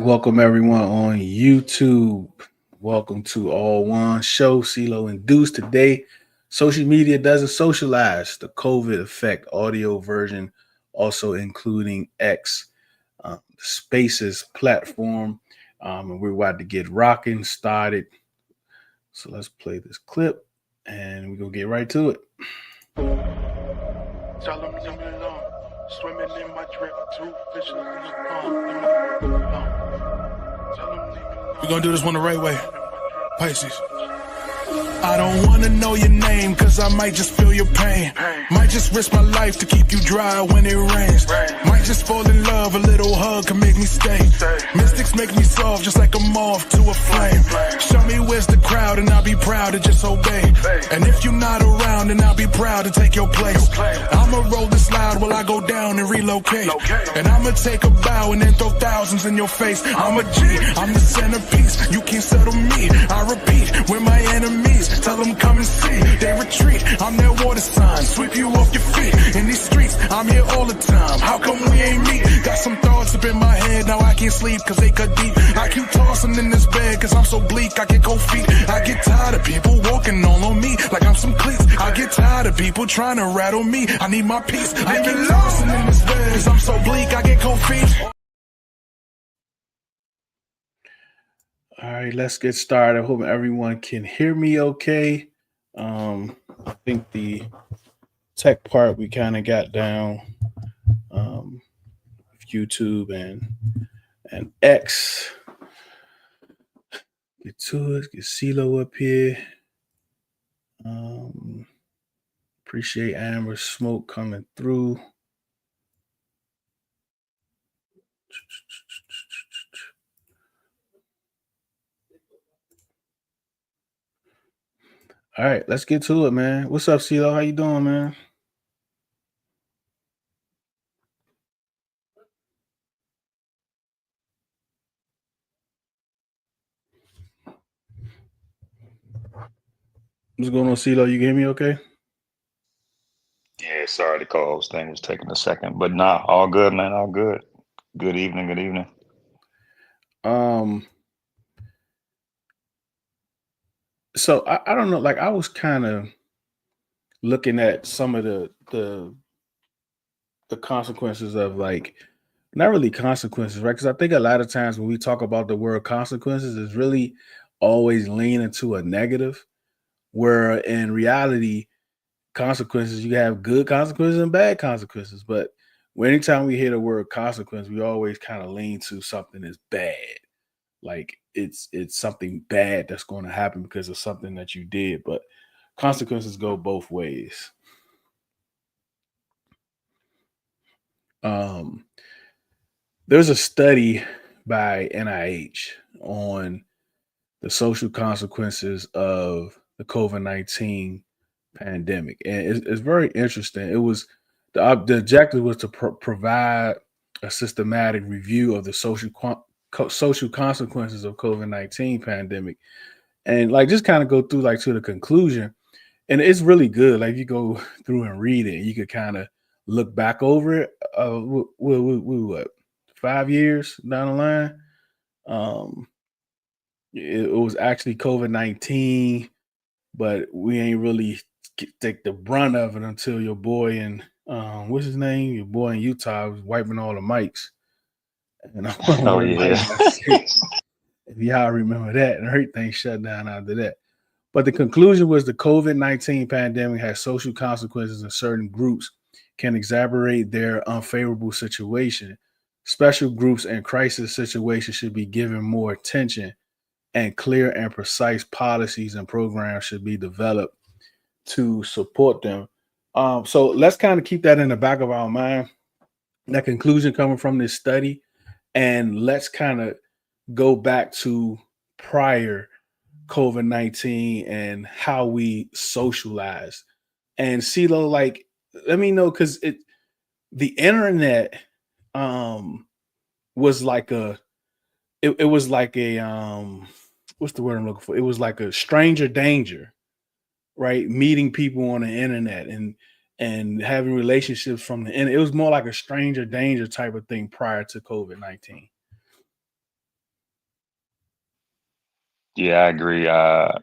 Welcome everyone on YouTube. Welcome to All One Show, Ceelo and Deuce. Today, social media doesn't socialize. The COVID effect audio version, also including X, Spaces platform. And we're about to get rocking started. So let's play this clip and we're gonna get right to it. Tell them leave me alone. Swimming in my drip, two fishes in the pond. We're gonna do this one the right way. Pisces. I don't wanna know your name, cause I might just feel your pain. Might just risk my life to keep you dry when it rains. Might just fall in love, a little hug can make me stay. Mystics make me soft, just like a moth to a flame. Show me where's the crowd and I'll be proud to just obey. And if you're not around, then I'll be proud to take your place. I'ma roll this loud while I go down and relocate. And I'ma take a bow and then throw thousands in your face. I'm a G, I'm the centerpiece, you can't settle me. I repeat, we're my enemies. Tell them come and see, they retreat. I'm their water sign, sweep you off your feet. In these streets, I'm here all the time. How come we ain't meet? Got some thoughts up in my head, now I can't sleep cause they cut deep. I keep tossing in this bed cause I'm so bleak, I get cold feet. I get tired of people walking all on me like I'm some cleats. I get tired of people trying to rattle me, I need my peace. I get tossing in this bed cause I'm so bleak, I get cold feet. All right, let's get started. I hope everyone can hear me okay. I think the tech part we kind of got down. YouTube and X. Get to it. Get CeeLo up here. Appreciate Amber Smoke coming through. All right, let's get to it, man. What's up, CeeLo? How you doing, man? What's going on, CeeLo? You can hear me okay? Yeah, sorry the calls thing was taking a second, but nah, all good, man, all good. Good evening, good evening. So I don't know, like I was kind of looking at some of the consequences of like not really consequences, right? Because I think a lot of times when we talk about the word consequences, it's really always leaning to a negative, where in reality, consequences, you have good consequences and bad consequences. But anytime we hear the word consequence, we always kind of lean to something that's bad. Like it's something bad that's going to happen because of something that you did. But consequences go both ways. There's a study by NIH on the social consequences of the COVID-19 pandemic, and it's very interesting. It was the objective was to provide a systematic review of the social consequences of COVID-19 pandemic, and like just kind of go through like to the conclusion. And it's really good. Like you go through and read it, and you could kind of look back over it. What 5 years down the line? It was actually COVID-19, but we ain't really take the brunt of it until your boy in what's his name? Your boy in Utah was wiping all the mics. And Oh yeah. If y'all remember that, and everything shut down after that. But the conclusion was the COVID-19 pandemic has social consequences, and certain groups can exacerbate their unfavorable situation. Special groups and crisis situations should be given more attention, and clear and precise policies and programs should be developed to support them. So let's kind of keep that in the back of our mind, that conclusion coming from this study, and let's kind of go back to prior COVID-19 and how we socialize. And CeeLo, like, let me know, because the internet was like it was like a what's the word I'm looking for? It was like a stranger danger, right? Meeting people on the internet and having relationships from the internet. It was more like a stranger danger type of thing prior to COVID-19. Yeah, I agree. I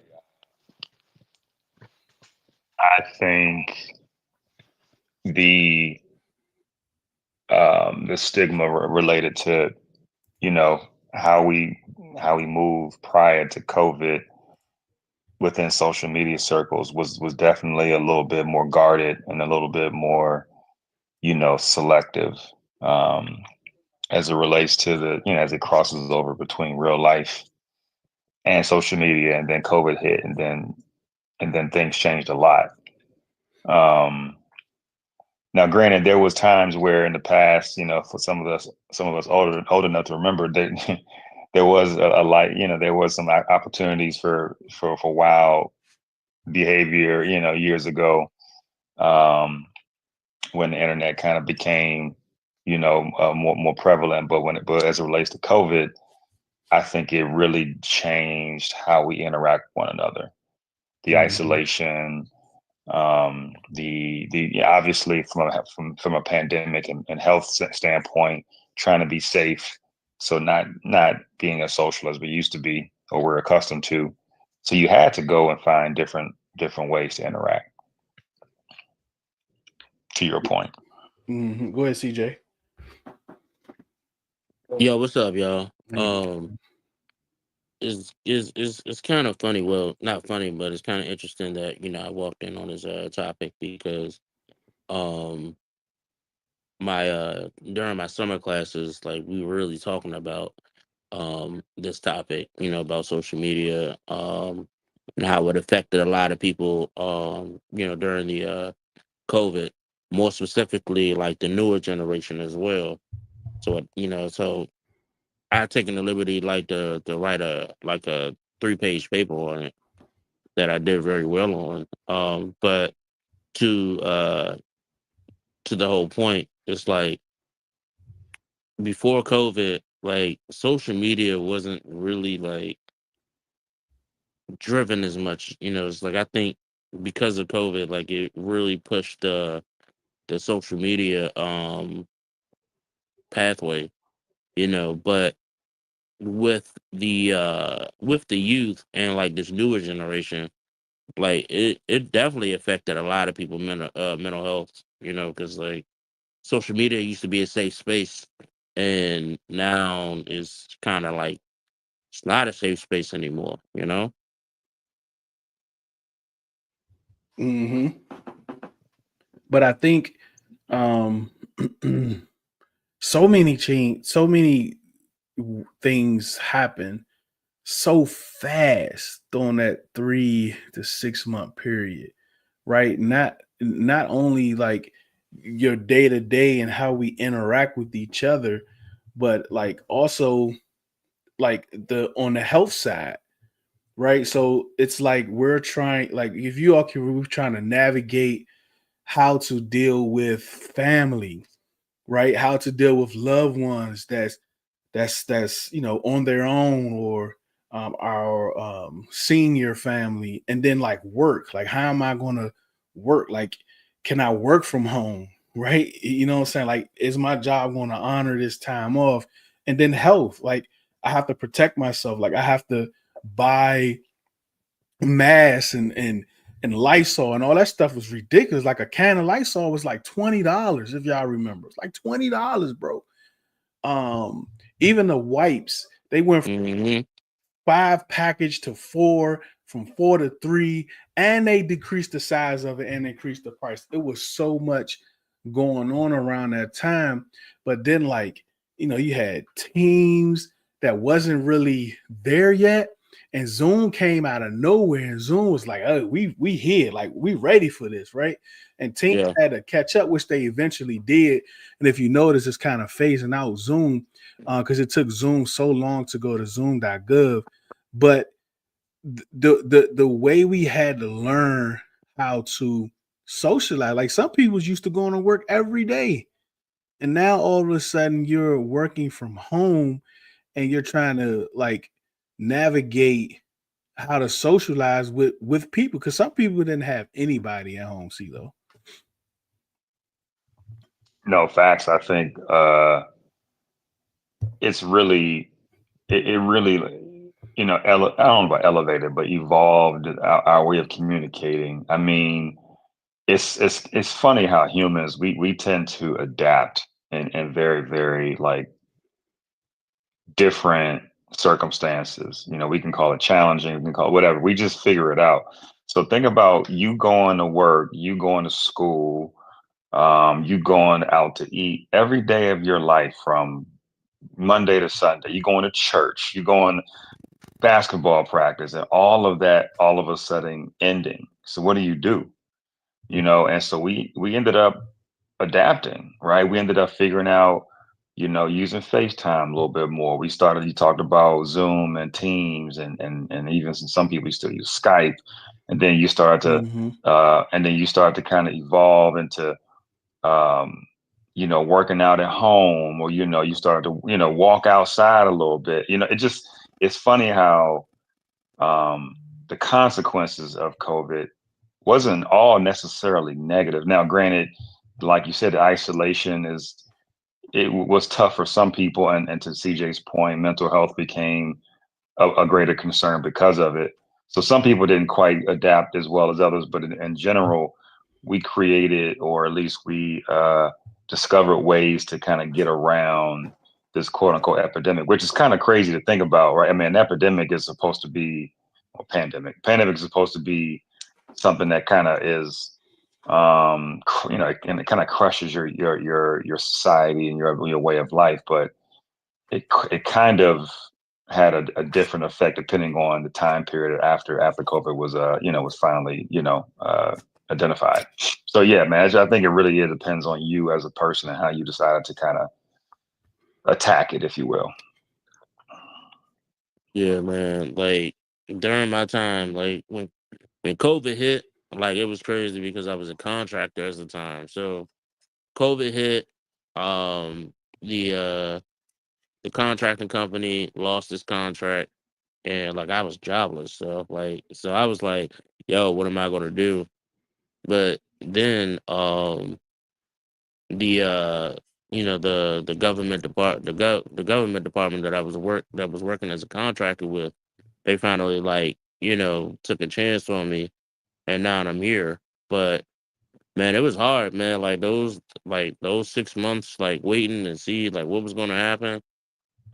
think the the stigma related to, you know, how we how we move prior to COVID within social media circles was definitely a little bit more guarded and a little bit more, selective, um, as it relates to the, as it crosses over between real life and social media, and then COVID hit, and then things changed a lot. Um, Now, granted, there was times where in the past, for some of us old enough to remember that there was a light, there was some opportunities for wild behavior, years ago, um, when the internet kind of became, more prevalent. But as it relates to COVID, I think it really changed how we interact with one another. The Mm-hmm. isolation, the yeah, obviously from a pandemic and health standpoint, trying to be safe, so not being as social as we used to be or we're accustomed to. So you had to go and find different ways to interact. To your point. Mm-hmm. Go ahead, CJ. Yo, what's up, y'all? Mm-hmm. It's kind of funny. Well, not funny, but it's kind of interesting that I walked in on this topic because um my during my summer classes, like we were really talking about this topic, about social media, and how it affected a lot of people, during the COVID, more specifically like the newer generation as well. So I've taken the liberty like to write a 3-page paper on it that I did very well on. But to uh to the whole point, it's like before COVID, like social media wasn't really like driven as much. It's like I think because of COVID, like it really pushed the social media pathway, but with the youth and like this newer generation, like it definitely affected a lot of people mental health, because like social media used to be a safe space, and now it's kind of like it's not a safe space anymore. Mm-hmm. But I think um so many things happen so fast during that 3 to 6 month period, right? Not only like your day to day and how we interact with each other, but like also like the on the health side, right? So it's like we're trying, like if you all can, we're trying to navigate how to deal with family, right? How to deal with loved ones that's on their own, or our senior family, and then like work. Like, how am I going to work? Like, can I work from home? Right? You know what I'm saying? Like, is my job going to honor this time off? And then health. Like, I have to protect myself. Like, I have to buy masks and Lysol and all that stuff was ridiculous. Like a can of Lysol was like $20, if y'all remember. It's like $20, bro. Um, Even the wipes, they went from Hmm. 5 package to four, from 4 to 3, and they decreased the size of it and increased the price. It was so much going on around that time. But then, like, you had teams that wasn't really there yet. And Zoom came out of nowhere, and Zoom was like, "Oh, we here, like we ready for this, right?" And teams Yeah, had to catch up, which they eventually did. And if you notice, it's kind of phasing out Zoom because it took Zoom so long to go to Zoom.gov. But the way we had to learn how to socialize, like some people used to going to work every day, and now all of a sudden you're working from home and you're trying to like navigate how to socialize with people, because some people didn't have anybody at home. See though. No, facts. I think it's really it really I don't know about elevated, but evolved our way of communicating. I mean, it's funny how humans we tend to adapt in very, very like different circumstances. We can call it challenging, we can call it whatever. We just figure it out. So think about you going to work, you going to school, you going out to eat every day of your life from Monday to Sunday. You going to church, you going basketball practice, and all of that all of a sudden ending. So what do? And so we ended up adapting, right? We ended up figuring out, using FaceTime a little bit more. You talked about Zoom and Teams and even some people still use Skype. And then you start to Hmm. kind of evolve into working out at home, or you start to, walk outside a little bit. It's funny how um the consequences of COVID wasn't all necessarily negative. Now, granted, like you said, the isolation was tough for some people, and to CJ's point, mental health became a greater concern because of it. So some people didn't quite adapt as well as others, but in general, we created, or at least we discovered ways to kind of get around this quote unquote epidemic, which is kind of crazy to think about, right? I mean, an epidemic is supposed to be, or pandemic is supposed to be something that kind of is and it kind of crushes your society and your way of life, but it kind of had a different effect depending on the time period after COVID was finally identified. So yeah, man, I think it really depends on you as a person and how you decided to kind of attack it, if you will. Yeah, man. Like during my time, like when COVID hit, like it was crazy because I was a contractor at the time. So COVID hit, um, the contracting company lost its contract, and like I was jobless. So I was like, yo, what am I gonna do? But then the the the government department that was working as a contractor with, they finally like, took a chance on me, and now I'm here. But man, it was hard, man. Like those 6 months, like waiting and see like what was gonna happen.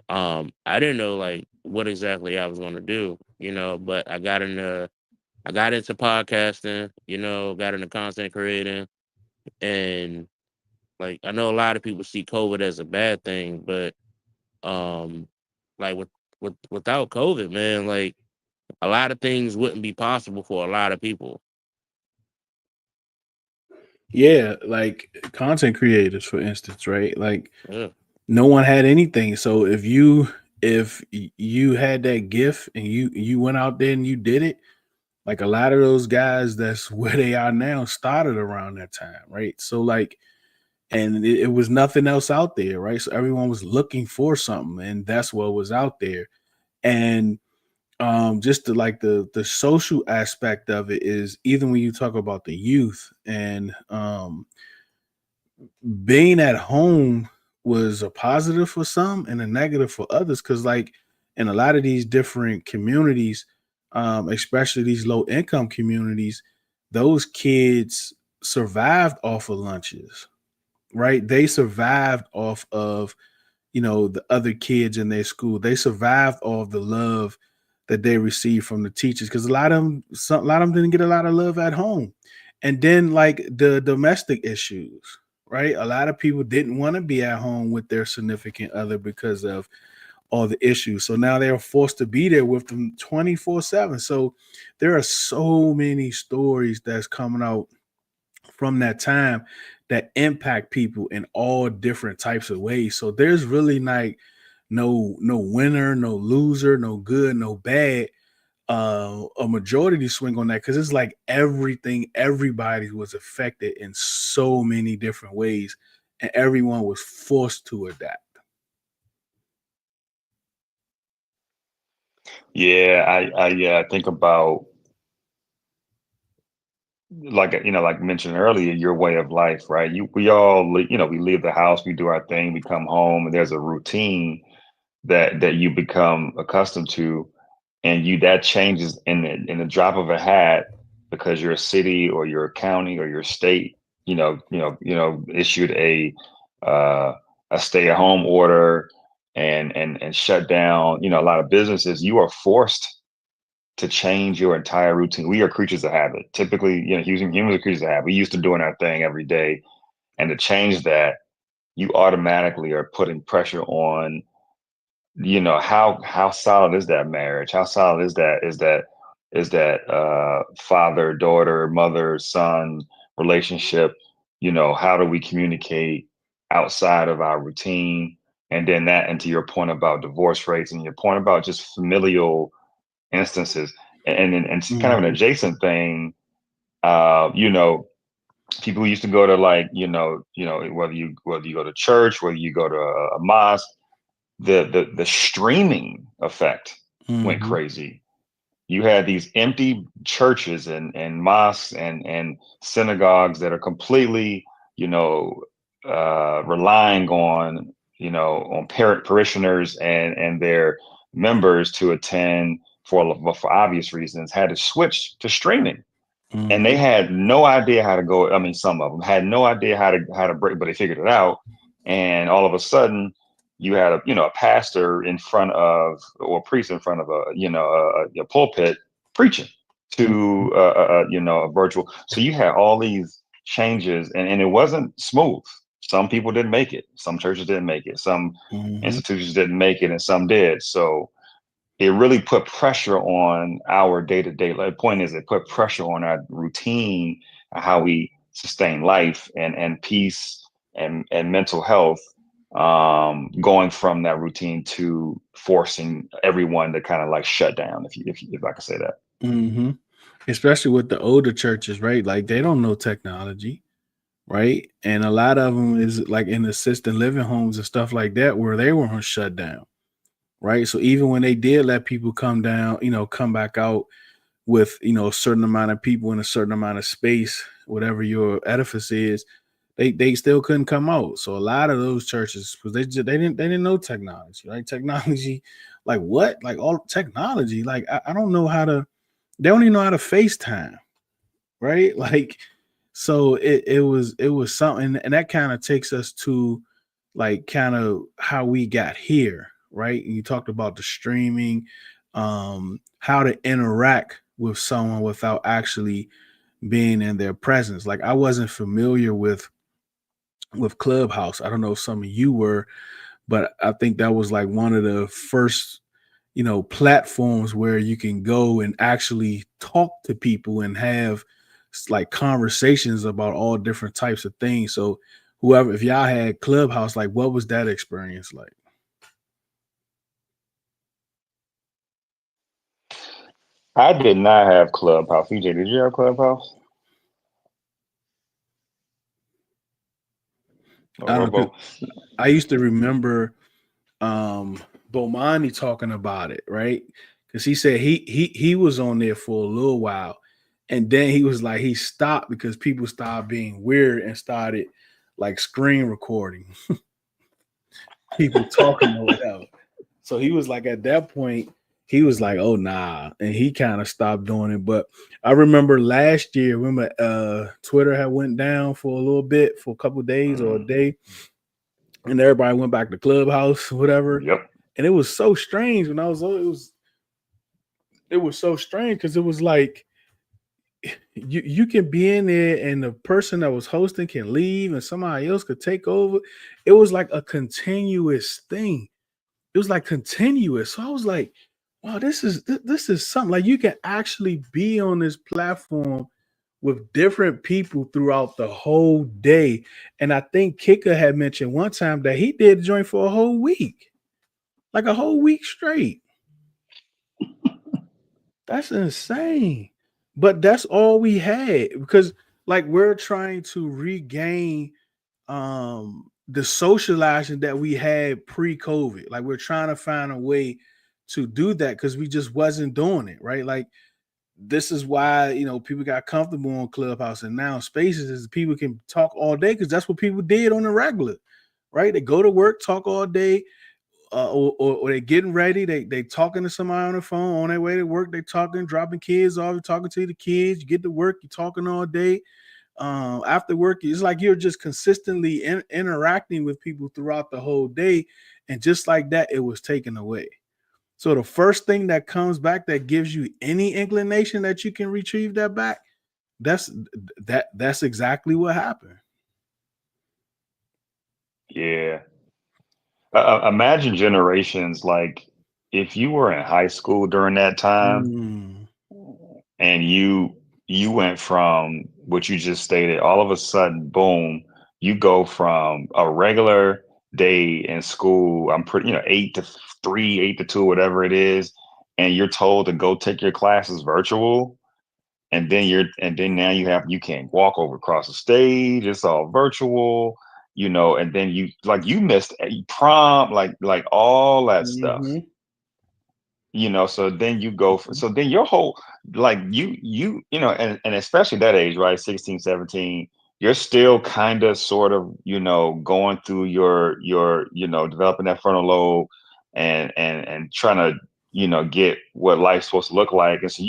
I didn't know like what exactly I was gonna do, but I got into podcasting, got into content creating, and like I know a lot of people see COVID as a bad thing, but um like without COVID, man, like a lot of things wouldn't be possible for a lot of people. Yeah, like content creators, for instance, right? Like Yeah. no one had anything. So if you had that gift and you went out there and you did it, like a lot of those guys that's where they are now started around that time, right? So like, and it was nothing else out there, right? So everyone was looking for something, and that's what was out there. And just the social aspect of it is, even when you talk about the youth and being at home was a positive for some and a negative for others, because like in a lot of these different communities, especially these low income communities, those kids survived off of lunches, right? They survived off of, the other kids in their school. They survived off the love that they received from the teachers, because a lot of them didn't get a lot of love at home. And then like the domestic issues, right? A lot of people didn't want to be at home with their significant other because of all the issues. So now they're forced to be there with them 24/7. So there are so many stories that's coming out from that time that impact people in all different types of ways. So there's really like no winner, no loser, no good, no bad. A majority swing on that, because it's like everybody was affected in so many different ways, and everyone was forced to adapt. Yeah, I think about, like like mentioned earlier, your way of life, right? We all we leave the house, we do our thing, we come home, and there's a routine that you become accustomed to. and you that changes in the drop of a hat because your city or your county or your state, issued a stay at home order and shut down, a lot of businesses. You are forced to change your entire routine. We are creatures of habit. Typically, humans are creatures of habit. We used to doing our thing every day, and to change that, you automatically are putting pressure on, how solid is that marriage? How solid is that father daughter mother son relationship? How do we communicate outside of our routine? And then that, and to your point about divorce rates and your point about just familial instances, and it's kind of an adjacent thing. People used to go to, like, whether you go to church, whether you go to a mosque, the streaming effect went crazy. You had these empty churches and mosques and synagogues that are completely, relying on, parishioners and their members to attend for obvious reasons, had to switch to streaming. And they had no idea how to go. I mean, some of them had no idea how to break, but they figured it out. And all of a sudden, you had a pastor in front of, or a priest in front of a pulpit preaching to a virtual. So you had all these changes, and it wasn't smooth. Some people didn't make it. Some churches didn't make it. Some institutions didn't make it, and some did. So it really put pressure on our day-to-day. The point is, it put pressure on our routine, how we sustain life and peace and mental health, going from that routine to forcing everyone to kind of like shut down, if I could say that. Especially with the older churches, right? Like, they don't know technology, right? And a lot of them is like in assisted living homes and stuff like that, where they were on shut down. Right. So even when they did let people come down, come back out with, a certain amount of people in a certain amount of space, whatever your edifice is, they still couldn't come out. So a lot of those churches, because they didn't know technology, right? Technology, like what? Like all technology, like I don't know how to, they don't even know how to FaceTime, right? Like, so it was something, and that kind of takes us to like kind of how we got here, right? And you talked about the streaming, how to interact with someone without actually being in their presence. Like, I wasn't familiar with Clubhouse. I don't know if some of you were, but I think that was like one of the first, platforms where you can go and actually talk to people and have like conversations about all different types of things. So whoever, if y'all had Clubhouse, like, what was that experience like? I did not have Clubhouse. EJ, did you have Clubhouse? I don't know, Robo? 'cause I used to remember Bomani talking about it, right? Because he said he was on there for a little while, and then he was like, he stopped because people started being weird and started like screen recording people talking or whatever. So he was like, at that point, he was like, oh nah, and he kind of stopped doing it. But I remember last year, Twitter had went down for a little bit, for a couple of days or a day, and everybody went back to Clubhouse, whatever. Yep. And it was so strange when I was, it was so strange because it was like you can be in there and the person that was hosting can leave and somebody else could take over. It was like a continuous thing. It was like continuous. So I was like, wow, this is something. Like, you can actually be on this platform with different people throughout the whole day. And I think Kika had mentioned one time that he did join for a whole week, like a whole week straight. That's insane. But that's all we had, because like we're trying to regain the socializing that we had pre-COVID. Like, we're trying to find a way to do that because we just wasn't doing it, right? Like, this is why, people got comfortable on Clubhouse, and now Spaces is people can talk all day because that's what people did on the regular, right? They go to work, talk all day, or they getting ready. They talking to somebody on the phone on their way to work. They talking, dropping kids off, talking to the kids. You get to work, you're talking all day. After work, it's like you're just consistently interacting with people throughout the whole day, and just like that, it was taken away. So the first thing that comes back that gives you any inclination that you can retrieve that back, that's that's exactly what happened. Yeah. Imagine generations like if you were in high school during that time Mm, and you went from what you just stated, all of a sudden, boom, you go from a regular day in school, I'm pretty, 8 to 3, 8 to 2, whatever it is, and you're told to go take your classes virtual. And then now you can't walk over across the stage, it's all virtual, and then you missed a prom, like all that stuff. mm-hmm, So then you go for, so then your whole, like and especially that age, right? 16, 17, you're still kind of sort of, going through your developing that frontal lobe and trying to, get what life's supposed to look like. And so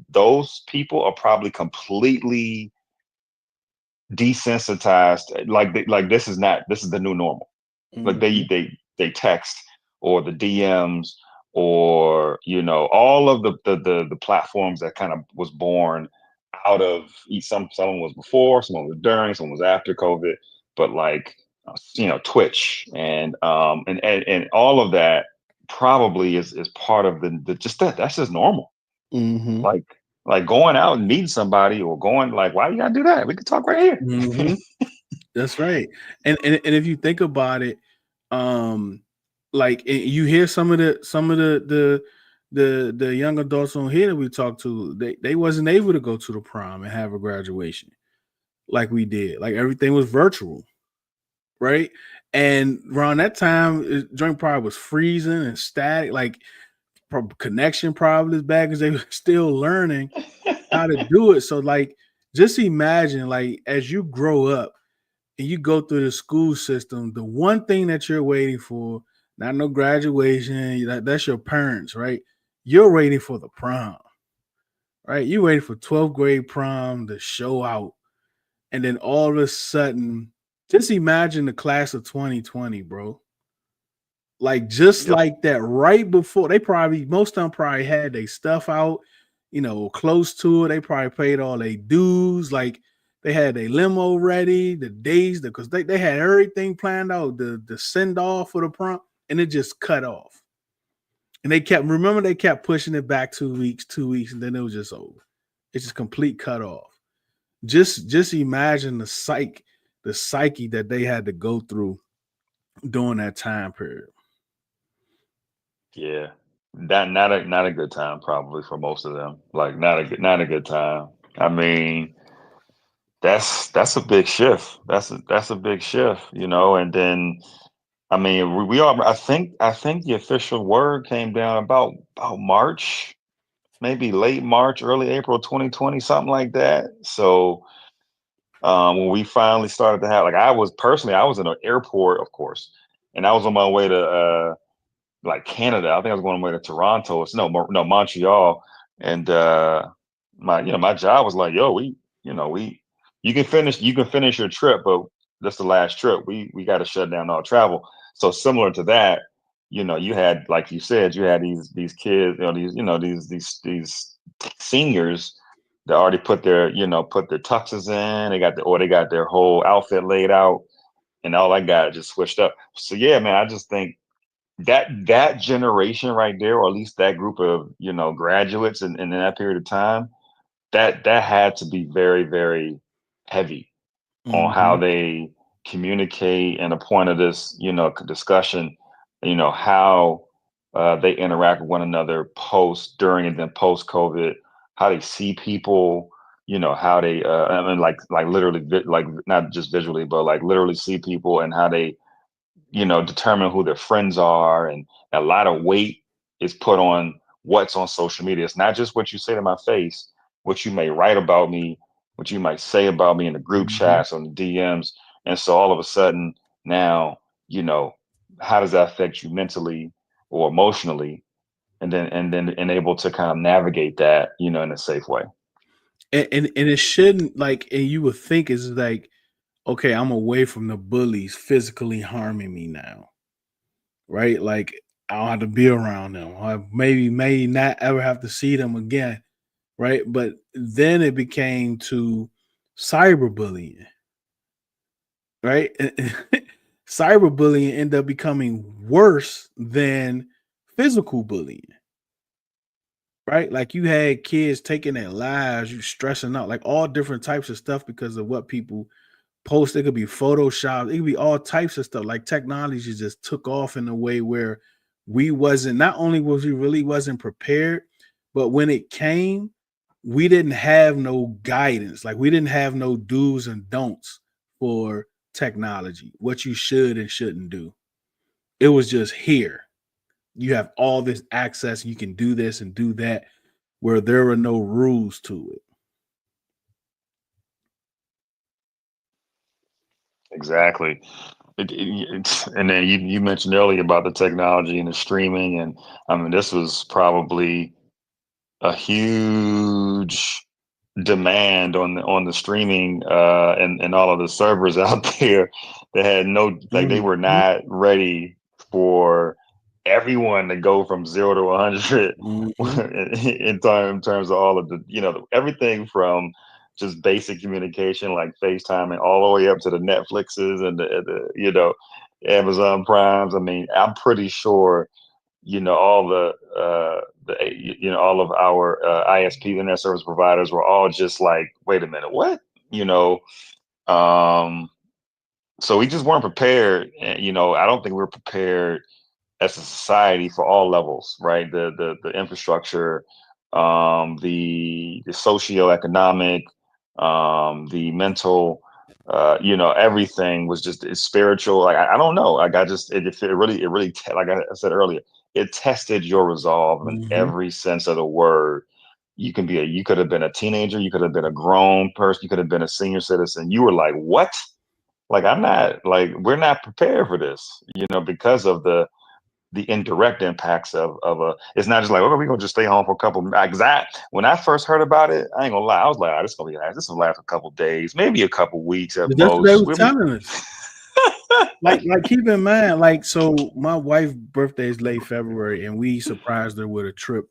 those people are probably completely desensitized. Like this is the new normal. Like mm-hmm, they text or the DMs or all of the platforms that kind of was born out of someone was before, someone was during, someone was after COVID, but like Twitch and all of that probably is part of the just that's just normal. mm-hmm, Like going out and meeting somebody or going, like, why you gotta do that? We can talk right here. mm-hmm. That's right. And if you think about it, um, like you hear some of the young adults on here that we talked to, they wasn't able to go to the prom and have a graduation like we did. Like everything was virtual, right? And around that time, joint probably was freezing and static, like connection probably as bad because they were still learning how to do it. So like, just imagine like as you grow up and you go through the school system, the one thing that you're waiting for, not no graduation, that's your parents, right? You're waiting for the prom, right? You're waiting for 12th grade prom to show out. And then all of a sudden, just imagine the class of 2020, bro. Like just Yep. like that, right before they probably most of them probably had their stuff out, close to it. They probably paid all their dues, like they had their limo ready, the days because they had everything planned out, the send off for the prom, and it just cut off. And they kept pushing it back 2 weeks, and then it was just over. It's just complete cut off. Just imagine the psyche that they had to go through during that time period. Yeah. That not a good time probably for most of them. Like not a good time. I mean, that's a big shift. That's a big shift, and then I mean we all I think the official word came down about March, maybe late March, early April 2020, something like that. So when we finally started to have, like, I was in an airport, of course, and I was on my way to like Canada. I think I was going on my way to Toronto. It's no Montreal. And my job was like, yo, we you can finish your trip, but that's the last trip. We got to shut down all travel. So similar to that, you had, like you said, you had these kids, these seniors that already put their tuxes in. They got their whole outfit laid out, and all I got just switched up. So yeah, man, I just think that generation right there, or at least that group of graduates in that period of time, that had to be very, very heavy on how Mhm. they communicate, and the point of this discussion, how they interact with one another post, during, and then post COVID, how they see people, how they I mean, like literally like not just visually, but like literally see people, and how they determine who their friends are. And a lot of weight is put on what's on social media. It's not just what you say to my face, what you may write about me, what you might say about me in the group Mhm. chats, on the DMs. And so all of a sudden now, you know, how does that affect you mentally or emotionally, and able to kind of navigate that, in a safe way. And it shouldn't, like, and you would think it's like, okay, I'm away from the bullies physically harming me now, right? Like I don't have to be around them. I may not ever have to see them again, right? But then it became to cyberbullying, right? Cyberbullying ended up becoming worse than physical bullying, right? Like you had kids taking their lives, you stressing out, like all different types of stuff because of what people post. It could be Photoshop, it could be all types of stuff. Like technology just took off in a way where we wasn't, not only was we really wasn't prepared, but when it came, we didn't have no guidance. Like we didn't have no do's and don'ts for technology, what you should and shouldn't do. It was just here. You have all this access, you can do this and do that, where there were no rules to it. Exactly. And then you mentioned earlier about the technology and the streaming, and I mean, this was probably a huge demand on the streaming, and all of the servers out there that had no, like, they were Mhm, not ready for everyone to go from 0 to 100 mhm, in terms of all of the, everything from just basic communication like FaceTime and all the way up to the Netflixes and the Amazon Primes. I mean, I'm pretty sure all all of our ISP, internet service providers, were all just like, wait a minute, what? You know, um, so we just weren't prepared. I don't think we were prepared as a society for all levels, right? The infrastructure, the socioeconomic, the mental, everything was just, it's spiritual. Like I don't know. Like I just, like I said earlier, it tested your resolve in mhm. every sense of the word. You could have been a teenager, you could have been a grown person, you could have been a senior citizen. You were like, what? Like, I'm not, like, we're not prepared for this, because of the indirect impacts of a, it's not just like, okay, we're gonna just stay home for a couple, when I first heard about it, I ain't gonna lie, I was like, oh, this will last a couple days, maybe a couple weeks at But that's what they most. was telling us. Like keep in mind, like, so my wife's birthday is late February, and we surprised her with a trip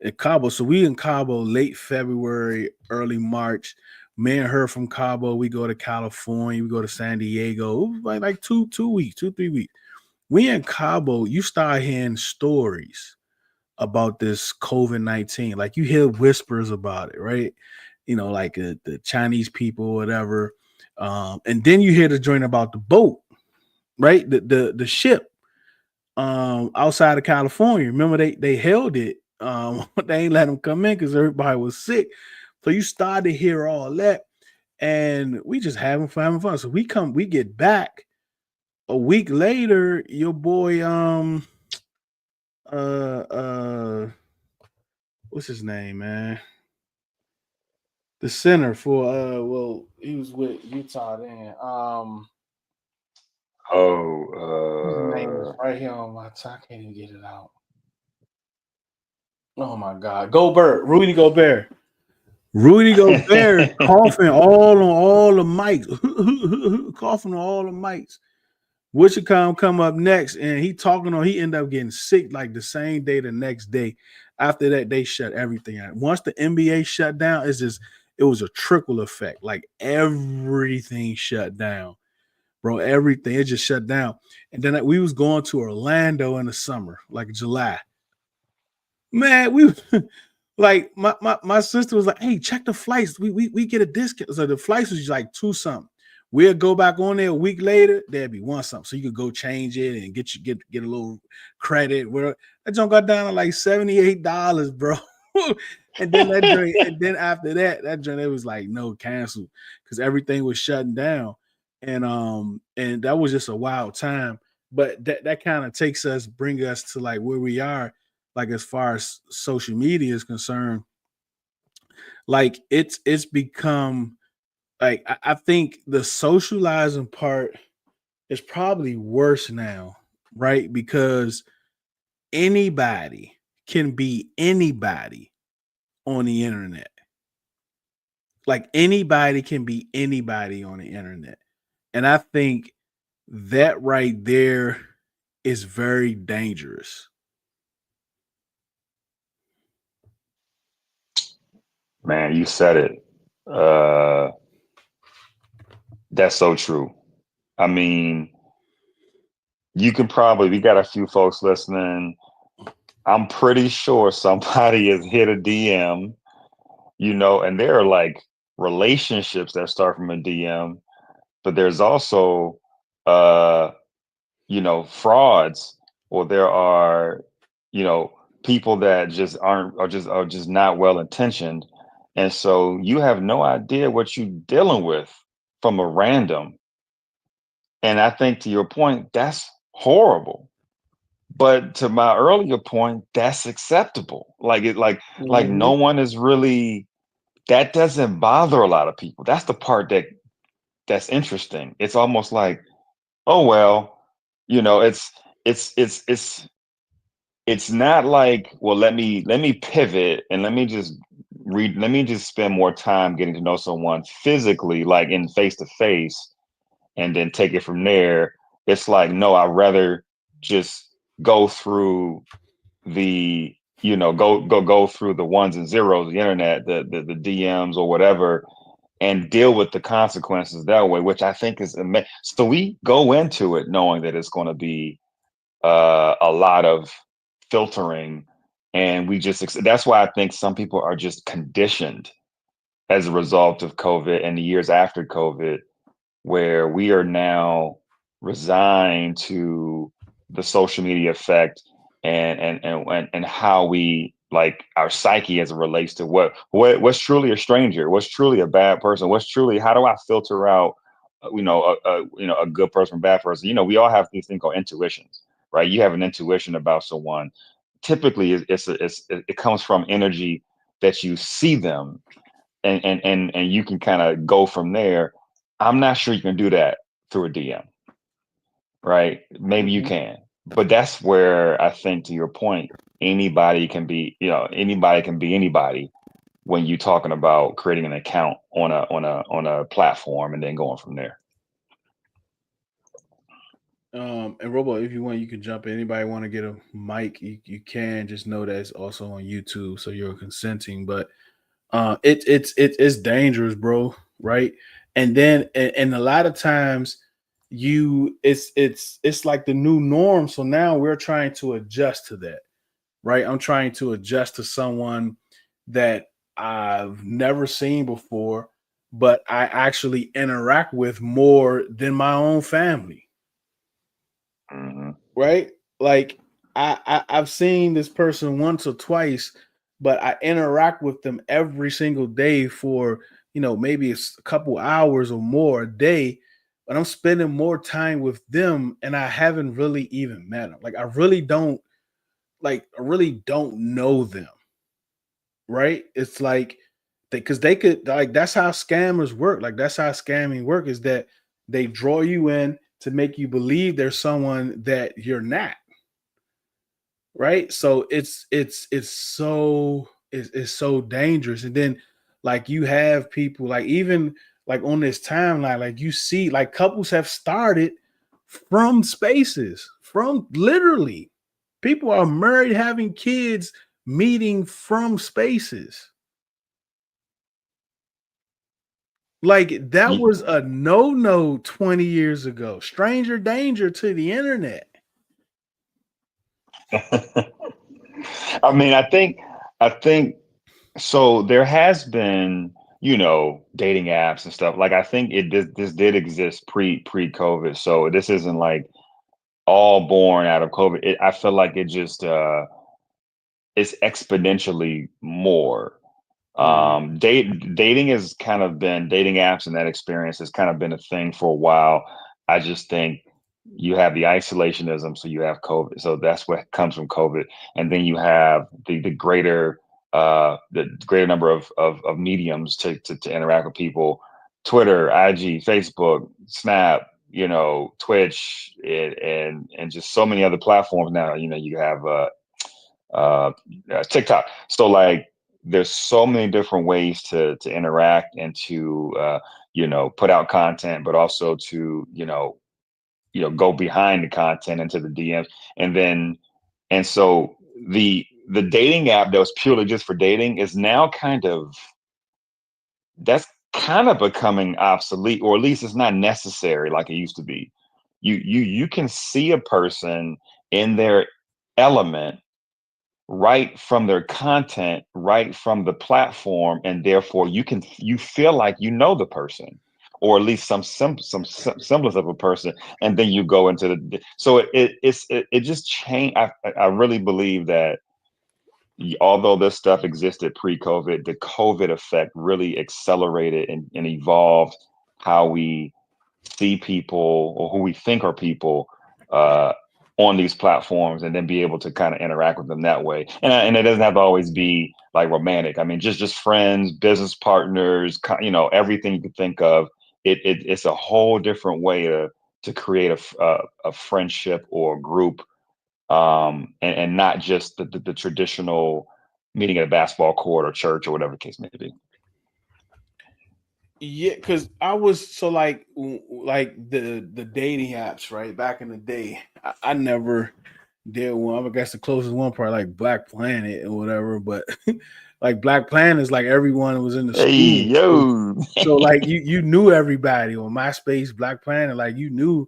in Cabo. So we in Cabo late February, early March. Me and her from Cabo, we go to California, we go to San Diego. It was like 2 weeks, 2 3 weeks. We in Cabo, you start hearing stories about this COVID-19. Like you hear whispers about it, right? Like the Chinese people, whatever. And then you hear the joint about the boat, right? The ship outside of California. Remember they held it. They ain't let them come in because everybody was sick. So you start to hear all that, and we just having fun. So we get back a week later. Your boy, uh, uh, what's his name, man? The center for well, he was with Utah then. His name is Oh, right here on my I can't even get it out. Oh my God, Gobert, Rudy Gobert. Rudy Gobert is coughing all on all the mics, coughing on all the mics. Wichicom come up next, and he ended up getting sick like the same day, the next day. After that, they shut everything out. Once the NBA shut down, it was a trickle effect. Like everything shut down, bro. Everything, it just shut down. And then we was going to Orlando in the summer, like July. Man, we like my sister was like, "Hey, check the flights. We get a discount." So the flights was like two something. We'll go back on there a week later. There'd be one something, so you could go change it and get a little credit. Where that junk got down to like $78, bro. And then after that joint, it was like no, cancel, because everything was shutting down, and that was just a wild time. But that kind of bring us to like where we are, like as far as social media is concerned. Like it's become like I think the socializing part is probably worse now right? Because anybody can be anybody on the internet. Like anybody can be anybody on the internet. And I think that right there is very dangerous. Man, you said it. Uh, that's so true. I mean, we got a few folks listening. I'm pretty sure somebody has hit a DM, and there are like relationships that start from a DM, but there's also, uh, frauds, or there are, people that just are just not well intentioned. And so you have no idea what you're dealing with from a random. And I think to your point, that's horrible. But to my earlier point, that's acceptable. Like no Mhm. one is really, that doesn't bother a lot of people. That's the part that's interesting. It's almost like, oh well, it's it's not like, well, let me pivot and let me just spend more time getting to know someone physically, like in face to face, and then take it from there. It's like, no, I'd rather just go through the go through the ones and zeros, the internet, the DMs or whatever, and deal with the consequences that way, which I think is amazing. So we go into it knowing that it's going to be a lot of filtering, and that's why I think some people are just conditioned as a result of COVID and the years after COVID, where we are now resigned to the social media effect, and how we, like, our psyche as it relates to what's truly a stranger, what's truly a bad person, what's truly, how do I filter out a good person from bad person. We all have these things called intuitions, right? You have an intuition about someone. Typically it comes from energy that you see them, and you can kind of go from there. I'm not sure you can do that through a DM, right? Maybe you Mhm. can, but that's where I think, to your point, anybody can be anybody when you're talking about creating an account on a platform and then going from there. And Robo, if you want, you can jump in. Anybody want to get a mic, you can. Just know that it's also on YouTube, so you're consenting. But it's dangerous, bro. Right? And then and a lot of times it's like the new norm. So now we're trying to adjust to that. Right? I'm trying to adjust to someone that I've never seen before, but I actually interact with more than my own family. Hmm. Right? Like I've seen this person once or twice, but I interact with them every single day for maybe it's a couple hours or more a day, but I'm spending more time with them, and I haven't really even met them. Like I really don't know them. Right? It's like because they could, like, that's how scammers work. Like that's how scamming work, is that they draw you in to make you believe there's someone that you're not. Right? So it's so dangerous. And then like you have people, like, even like on this timeline, like you see like couples have started from spaces, from literally people are married, having kids, meeting from spaces. Like that was a no 20 years ago. Stranger danger to the internet. I mean, I think so. There has been, dating apps and stuff. Like, I think this did exist pre-COVID. So this isn't like all born out of COVID. I feel like it just it's exponentially more. Mhm. Dating has kind of been, dating apps and that experience has kind of been a thing for a while. I just think you have the isolationism, so you have COVID, so that's what comes from COVID, and then you have the greater number of mediums to interact with people: Twitter, IG, Facebook, Snap, Twitch and just so many other platforms now. You have uh, TikTok. So like, there's so many different ways to interact and to put out content, but also to go behind the content into the DMs, and then and so the dating app that was purely just for dating is now that's kind of becoming obsolete, or at least it's not necessary like it used to be. You can see a person in their element right from their content, right from the platform, and therefore you feel like you know the person, or at least some semblance of a person, and then you go into so it just changed. I really believe that although this stuff existed pre-COVID, the COVID effect really accelerated and evolved how we see people, or who we think are people, uh, on these platforms, and then be able to kind of interact with them that way. And it doesn't have to always be like romantic. I mean, just friends, business partners, everything you could think of. It's a whole different way to create a friendship or a group, and not just the traditional meeting at a basketball court or church or whatever the case may be. Yeah, because I was so like the dating apps, right? Back in the day, I never did one. I guess the closest one part like Black Planet or whatever, but like Black Planet is like everyone was in the Hey, school. So, yo. so like you knew everybody on MySpace, Black Planet, like you knew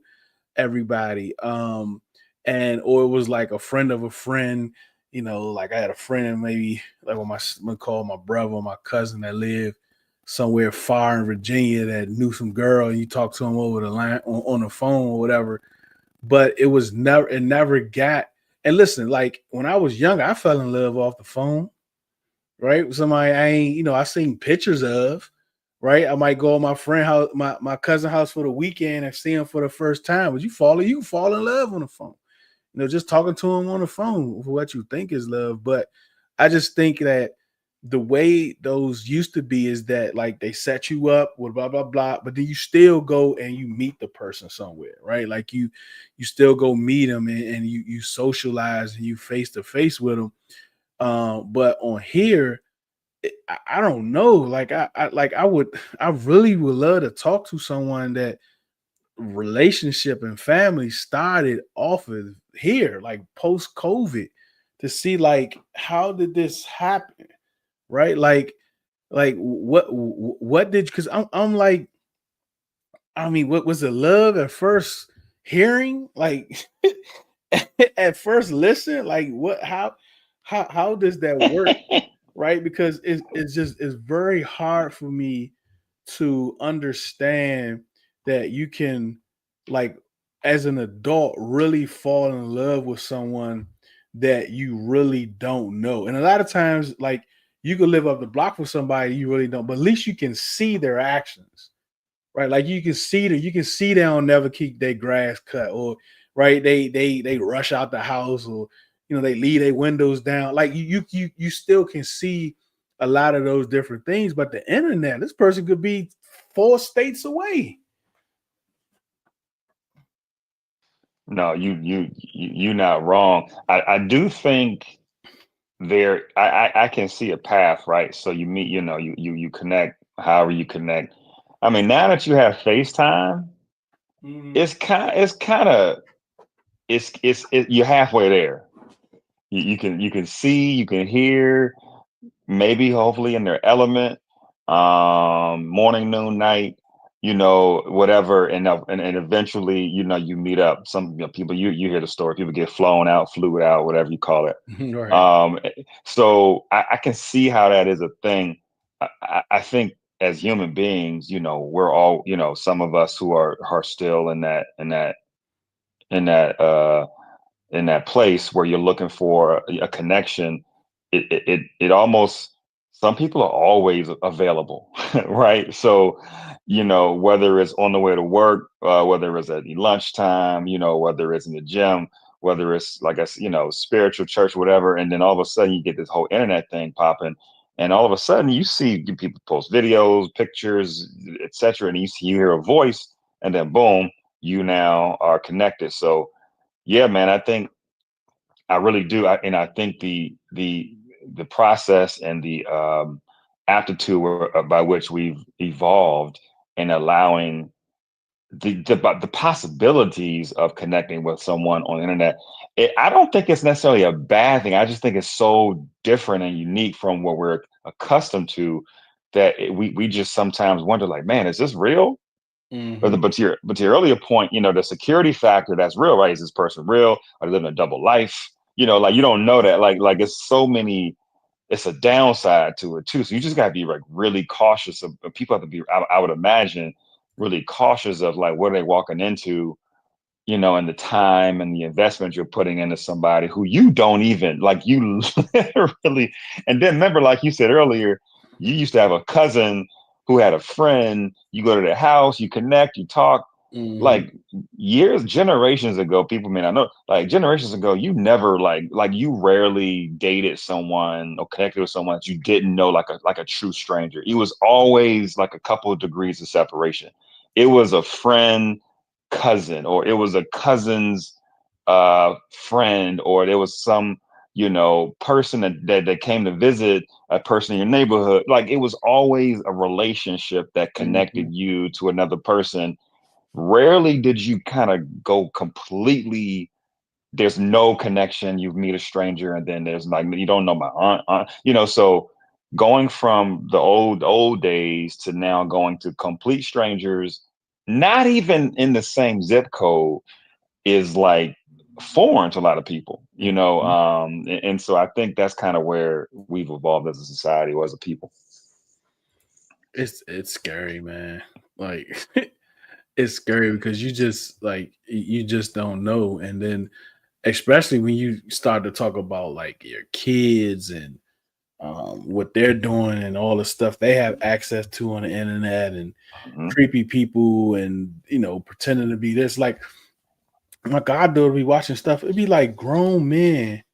everybody. And or it was like a friend of a friend, like I had a friend maybe like when I'm gonna call my brother or my cousin that lived somewhere far in Virginia that knew some girl, and you talk to him over the line on the phone or whatever. But it never got. And listen, like when I was younger, I fell in love off the phone, right? With somebody I ain't, I seen pictures of, right? I might go to my friend house, my cousin house for the weekend and see him for the first time. But you can fall in love on the phone, just talking to him on the phone for what you think is love. But I just think that the way those used to be is that like they set you up with blah blah blah, but then you still go and you meet the person somewhere, right? Like you still go meet them, and you socialize and you face to face with them. But on here, I don't know. Like I really would love to talk to someone that relationship and family started off of here, like post COVID, to see like how did this happen, right? Like what did, because I'm like, I mean, what was it, love at first hearing, like at first listen, like what, how does that work, right? Because it's very hard for me to understand that you can, like, as an adult really fall in love with someone that you really don't know. And a lot of times, like, you could live up the block with somebody you really don't, but at least you can see their actions, right? Like you can see they don't never keep their grass cut, or right, they rush out the house, or they leave their windows down. Like you still can see a lot of those different things. But the internet, this person could be 4 states away. No, you're not wrong. I do think I can see a path, right? So you meet, you connect however you connect. I mean, now that you have FaceTime, Mhm. it's you're halfway there. You can see, you can hear, maybe hopefully in their element, morning, noon, night, whatever, and eventually, you meet up. Some, people, you hear the story, people get flew out, whatever you call it. Right. So I can see how that is a thing. I think as human beings, we're all, some of us who are still in that in that place where you're looking for a connection. It almost, some people are always available, right? So, whether it's on the way to work, whether it's at lunchtime, whether it's in the gym, whether it's like spiritual church, whatever, and then all of a sudden you get this whole internet thing popping, and all of a sudden you see people post videos, pictures, etc., and you hear a voice, and then boom, you now are connected. So yeah, man, I really do. I think the process and the aptitude by which we've evolved in allowing the possibilities of connecting with someone on the internet. I don't think it's necessarily a bad thing. I just think it's so different and unique from what we're accustomed to that we just sometimes wonder, like, man, is this real? Mm-hmm. But to your earlier point, the security factor that's real, right? Is this person real? Are they living a double life? Like you don't know that. Like it's so many. It's a downside to it too. So you just gotta be like really cautious of people have to be. I would imagine really cautious of like what are they walking into, and the time and the investment you're putting into somebody who you don't even like. You literally, and then remember, like you said earlier, you used to have a cousin who had a friend. You go to their house, you connect, you talk. Mm-hmm. Like generations ago, people may not know, like generations ago, you never like you rarely dated someone or connected with someone that you didn't know, like a true stranger. It was always like a couple of degrees of separation. It was a friend cousin, or it was a cousin's friend, or there was some person that came to visit a person in your neighborhood. Like it was always a relationship that Mm-hmm. connected you to another person. Rarely did you kind of go completely, there's no connection. You meet a stranger and then there's like, you don't know my aunt, so going from the old days to now going to complete strangers, not even in the same zip code, is like foreign to a lot of people, Mm-hmm. and so I think that's kind of where we've evolved as a society or as a people. It's scary, man. Like it's scary because you just don't know. And then especially when you start to talk about like your kids and what they're doing and all the stuff they have access to on the internet and Mhm. creepy people and pretending to be this. Like my goddaughter be watching stuff. It'd be like grown men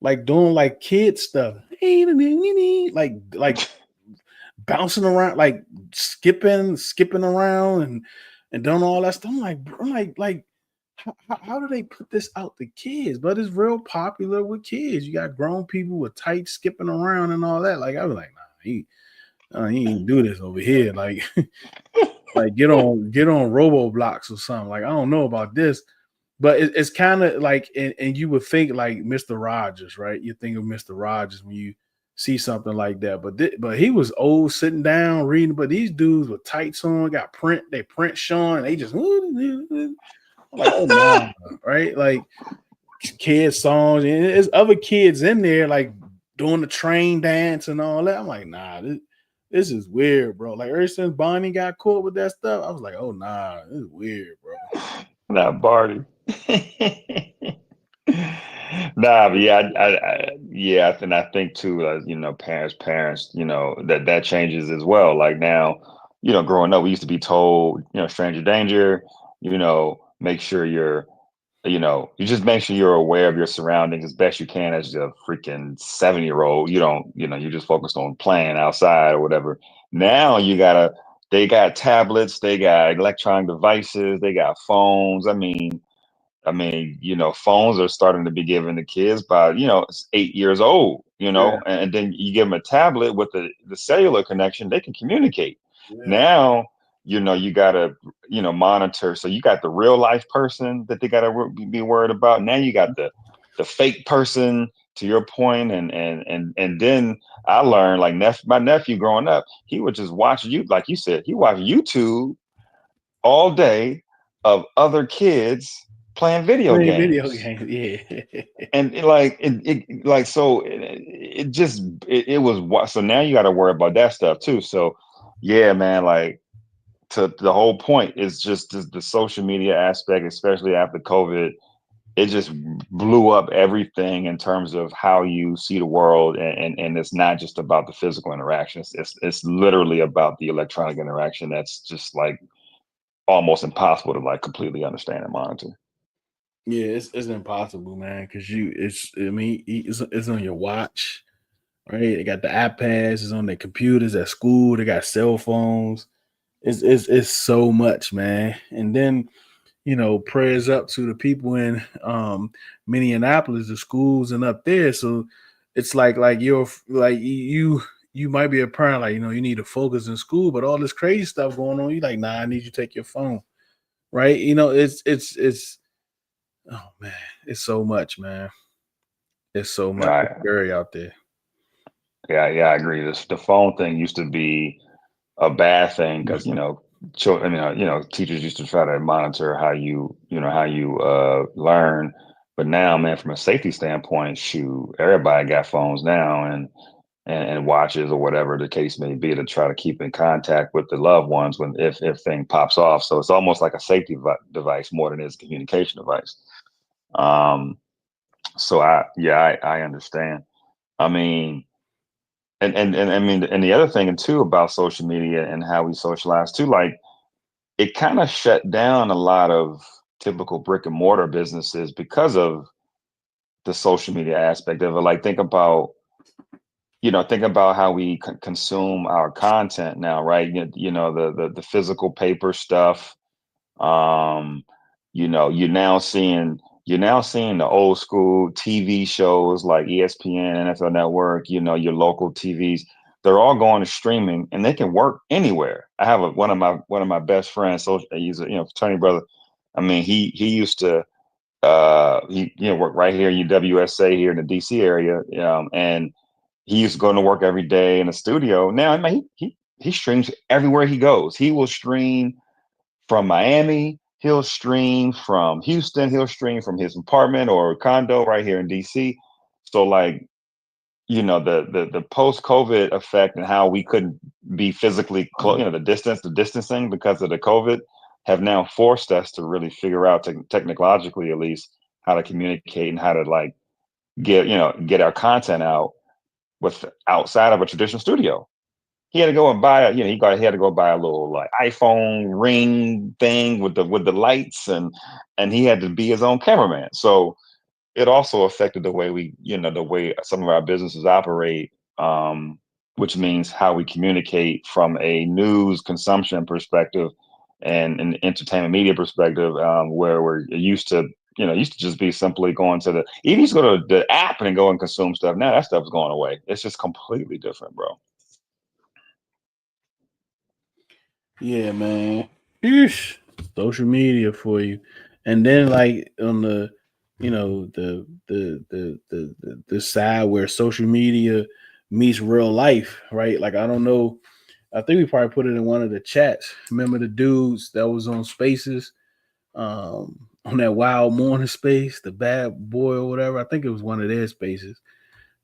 like doing like kid stuff. Like bouncing around, like skipping around and doing all that stuff. I'm like, bro, like how do they put this out to kids? But it's real popular with kids. You got grown people with tights skipping around and all that. Like I was like, nah, he ain't do this over here. Like like get on Roblox or something. Like I don't know about this, but it's kind of like, and you would think like Mr. Rogers, right? You think of Mr. Rogers when you see something like that, but he was old, sitting down reading. But these dudes with tights on, got they print showing, and they just I'm like, oh nah, right? Like kids songs, and there's other kids in there like doing the train dance and all that. I'm like, nah, this is weird, bro. Like ever since Bonnie got caught with that stuff, I was like, oh nah, this is weird, bro. Not Barty. Nah, but yeah, yeah, and I think too, parents, that changes as well. Like now, growing up, we used to be told, stranger danger, make sure you just make sure you're aware of your surroundings as best you can as a freaking 7-year-old. You don't, you just focused on playing outside or whatever. Now they got tablets, they got electronic devices, they got phones. Phones are starting to be given to kids by, 8 years old, Yeah, and then you give them a tablet with the cellular connection, they can communicate. yeah. Now, you gotta, monitor. So you got the real life person that they gotta be worried about. Now you got the fake person, to your point, and then I learned, like, my nephew growing up, he would just watch you, like you said, he watched YouTube all day of other kids playing video Playing video games. games, yeah. And it was, so now you got to worry about that stuff too. So yeah, man, like, to the whole point is just the social media aspect, especially after COVID. It just blew up everything in terms of how you see the world, and it's not just about the physical interaction. It's literally about the electronic interaction that's just like almost impossible to like completely understand and monitor. Yeah, it's impossible, man. Because it's on your watch, right? They got the iPads, it's on their computers at school. They got cell phones. It's so much, man. And then prayers up to the people in Minneapolis, the schools and up there. So it's like you're like you might be a parent, like you need to focus in school, but all this crazy stuff going on, you like, nah, I need you to take your phone, right? It's oh man, it's so much, man. It's so much. It's Right. scary out there. Yeah, I agree. The phone thing used to be a bad thing because children, teachers used to try to monitor how you learn. But now, man, from a safety standpoint, shoot, everybody got phones now and watches or whatever the case may be to try to keep in contact with the loved ones when if thing pops off. So it's almost like a safety device more than it is a communication device. Um, so I understand. I mean, and I mean, and the other thing too about social media and how we socialize too, like it kind of shut down a lot of typical brick and mortar businesses because of the social media aspect of it. Like think about how we consume our content now, right? The physical paper stuff. Um, you're now seeing the old school TV shows like ESPN, NFL Network. Your local TVs. They're all going to streaming, and they can work anywhere. I have one of my best friends. So he's a fraternity brother. I mean, he used to he work right here in UWSA here in the DC area, and he used to go to work every day in the studio. Now, I mean, he streams everywhere he goes. He will stream from Miami. He'll stream from Houston. He'll stream from his apartment or condo right here in DC. So, like, the post COVID effect and how we couldn't be physically close, the distancing because of the COVID have now forced us to really figure out technologically at least how to communicate and how to like get our content out with outside of a traditional studio. He had to go and buy he had to go buy a little like iPhone ring thing with the lights and he had to be his own cameraman. So it also affected the way the way some of our businesses operate, which means how we communicate from a news consumption perspective and an entertainment media perspective, where we're used to just be simply going to even used to go to the app and go and consume stuff. Now that stuff's going away. It's just completely different, bro. Yeah, man. Yeesh. Social media for you, and then like on the, the side where social media meets real life, right? Like I don't know. I think we probably put it in one of the chats. Remember the dudes that was on Spaces, on that Wild Morning Space, the Bad Boy or whatever. I think it was one of their spaces.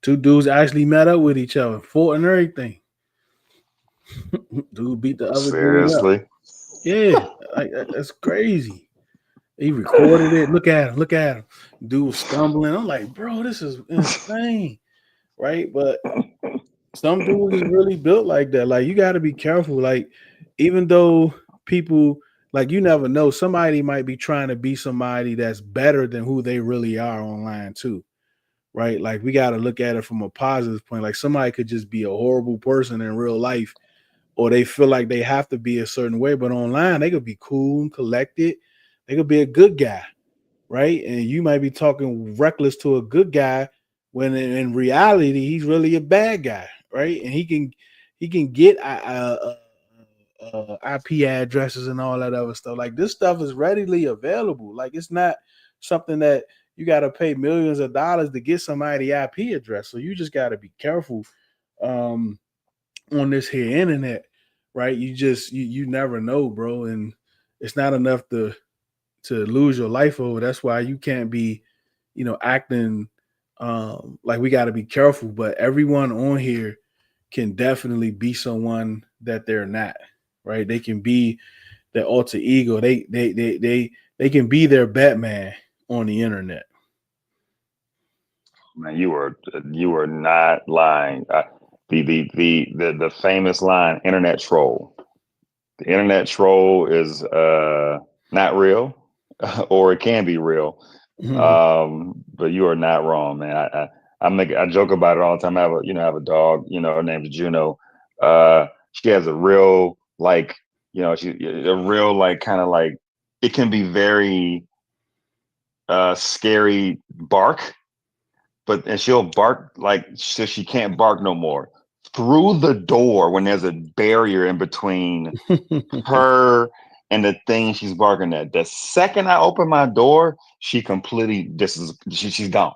Two dudes actually met up with each other, fought and everything. Dude beat the other dude up. Seriously. Yeah, like that's crazy. He recorded it. Look at him. Look at him. Dude was stumbling. I'm like, bro, this is insane, right? But some dudes is really built like that. Like you got to be careful. Like even though people like you never know, somebody might be trying to be somebody that's better than who they really are online too, right? Like we got to look at it from a positive point. Like somebody could just be a horrible person in real life, or they feel like they have to be a certain way, but online they could be cool and collected. They could be a good guy, right? And you might be talking reckless to a good guy when in reality he's really a bad guy, right? And he can get IP addresses and all that other stuff. Like this stuff is readily available. Like it's not something that you got to pay millions of dollars to get somebody IP address. So you just got to be careful um, on this here internet, right? You never know, bro, and it's not enough to lose your life over. That's why you can't be, acting like we got to be careful. But everyone on here can definitely be someone that they're not, right? They can be their alter ego. They can be their Batman on the internet. Man, you were not lying. The famous line, "Internet troll." The internet troll is not real, or it can be real. But you are not wrong, man. I joke about it all the time. I have a dog, her name's Juno. She has a real like, she a real like kind of like it can be very scary bark, and she'll bark like so she can't bark no more through the door when there's a barrier in between her and the thing she's barking at. The second I open my door, she completely she's gone.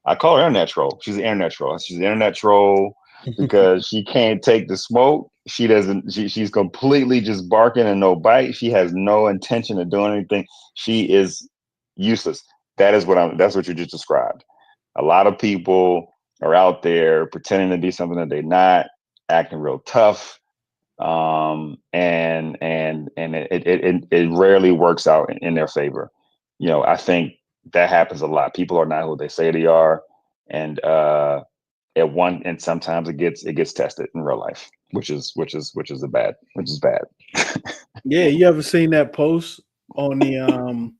I call her internet troll. She's an internet troll. She's an internet troll because she can't take the smoke. She doesn't. She's completely just barking and no bite. She has no intention of doing anything. She is useless. That's what you just described. A lot of people are out there pretending to be something that they're not, acting real tough, and it rarely works out in their favor. I think that happens a lot. People are not who they say they are, and sometimes it gets tested in real life, which is bad. Yeah, you ever seen that post on the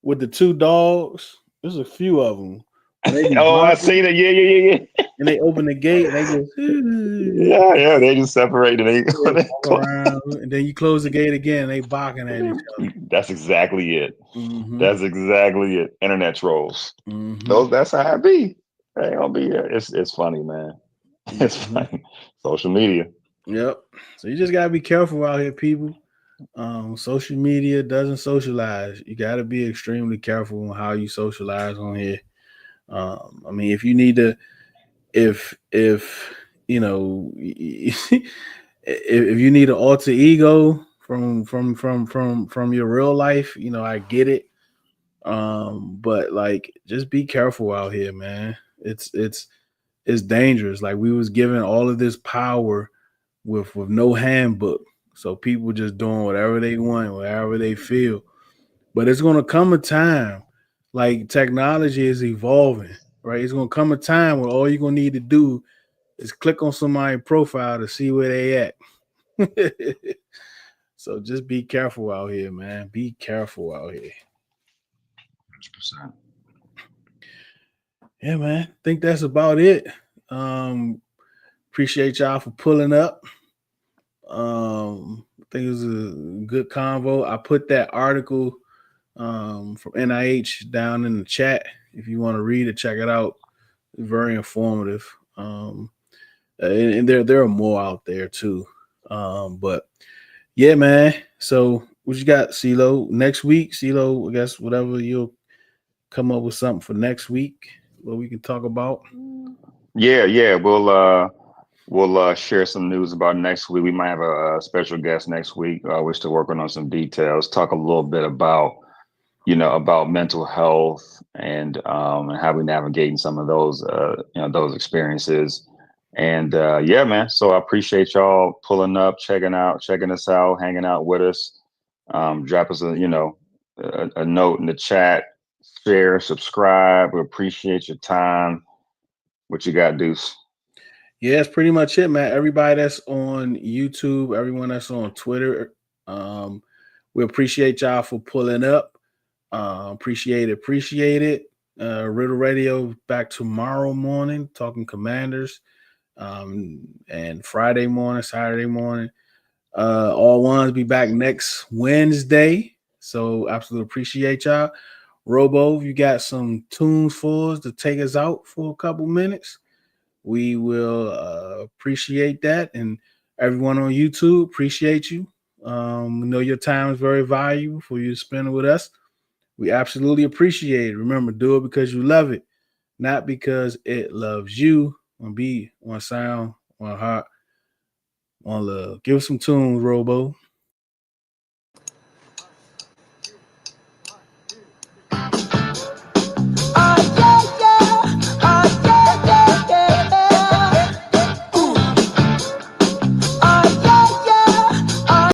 with the two dogs? There's a few of them. Oh, I seen it. Yeah. And they open the gate and they just yeah. They just separate and they walk around, and then you close the gate again. And they barking at each other. That's exactly it. Mm-hmm. That's exactly it. Internet trolls. Mm-hmm. That's how I be. They gonna be here. It's funny, man. It's funny. Social media. Yep. So you just gotta be careful out here, people. Social media doesn't socialize. You gotta be extremely careful on how you socialize on here. I mean, if you need to, if you know, if you need an alter ego from your real life, I get it. But like, just be careful out here, man. It's dangerous. Like, we was given all of this power with no handbook, so people just doing whatever they want, whatever they feel. But it's gonna come a time, like, technology is evolving, right? It's gonna come a time where all you're gonna need to do is click on somebody's profile to see where they at. So just be careful out here, man. Be careful out here. 100%. Yeah, man. I think that's about it. Appreciate y'all for pulling up. I think it was a good convo. I put that article from NIH down in the chat. If you want to read it, check it out. It's very informative. And there are more out there too. But yeah, man. So what you got, Ceelo? Next week, Ceelo, I guess whatever, you'll come up with something for next week what we can talk about. Yeah. We'll share some news about next week. We might have a special guest next week. We're still working on some details. Talk a little bit about mental health and how we navigating some of those those experiences. And yeah, man. So I appreciate y'all pulling up, checking us out, hanging out with us. Drop us a note in the chat, share, subscribe. We appreciate your time. What you got, Deuce? Yeah, that's pretty much it, man. Everybody that's on YouTube, everyone that's on Twitter, we appreciate y'all for pulling up. Appreciate it. Riddle Radio back tomorrow morning, talking Commanders. And Friday morning, Saturday morning. All ones be back next Wednesday. So absolutely appreciate y'all. Robo, you got some tunes for us to take us out for a couple minutes. We will appreciate that. And everyone on YouTube, appreciate you. We know your time is very valuable for you to spend it with us. We absolutely appreciate it. Remember, do it because you love it, not because it loves you. One beat, one sound, one heart, one love. Give us some tunes, Robo.